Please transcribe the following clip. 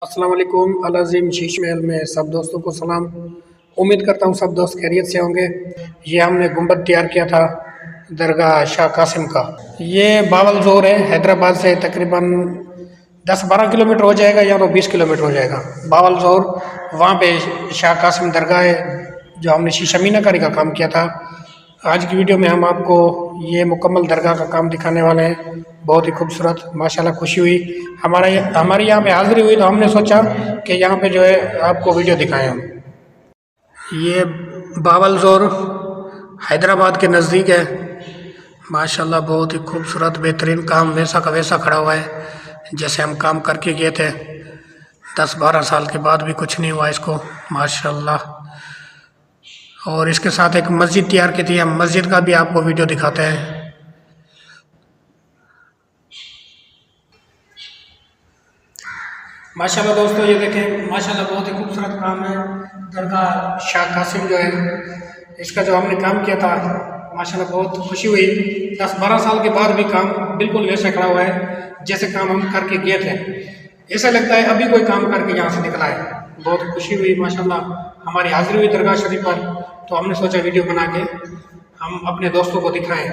अस्सलाम वालेकुम। अल अज़ीम शीश महल में सब दोस्तों को सलाम। उम्मीद करता हूँ सब दोस्त खैरियत से होंगे। ये हमने गुंबद तैयार किया था दरगाह शाह कासिम का। ये बावल जोर है, हैदराबाद से तकरीबन 10-12 किलोमीटर हो जाएगा या तो 20 किलोमीटर हो जाएगा। बावल जोर वहाँ पे शाह कासिम दरगाह है जो हमने शीशा मीनाकारी का काम किया था। आज की वीडियो में हम आपको ये मुकम्मल दरगाह का काम दिखाने वाले हैं। बहुत ही खूबसूरत, माशाल्लाह खुशी हुई हमारी यहाँ पे हाज़िरी हुई तो हमने सोचा कि यहाँ पे जो है आपको वीडियो दिखाएं हम। ये बावल जोर हैदराबाद के नज़दीक है। माशाल्लाह बहुत ही खूबसूरत बेहतरीन काम वैसा का वैसा खड़ा हुआ है जैसे हम काम करके गए थे। 10-12 साल के बाद भी कुछ नहीं हुआ इसको, माशाल्लाह। और इसके साथ एक मस्जिद तैयार की थी, हम मस्जिद का भी आपको वीडियो दिखाते हैं। माशाल्लाह दोस्तों ये देखें, माशाल्लाह बहुत ही खूबसूरत काम है। दरगाह शाह कासिम जो है इसका जो हमने काम किया था, माशाल्लाह बहुत खुशी हुई। 10-12 साल के बाद भी काम बिल्कुल वैसा खड़ा हुआ है जैसे काम हम करके गए थे। ऐसा लगता है अभी कोई काम करके यहाँ से निकला है। बहुत खुशी हुई, माशाल्लाह हमारी हाजिरी हुई दरगाह शरीफ पर, तो हमने सोचा वीडियो बना के हम अपने दोस्तों को दिखाएं।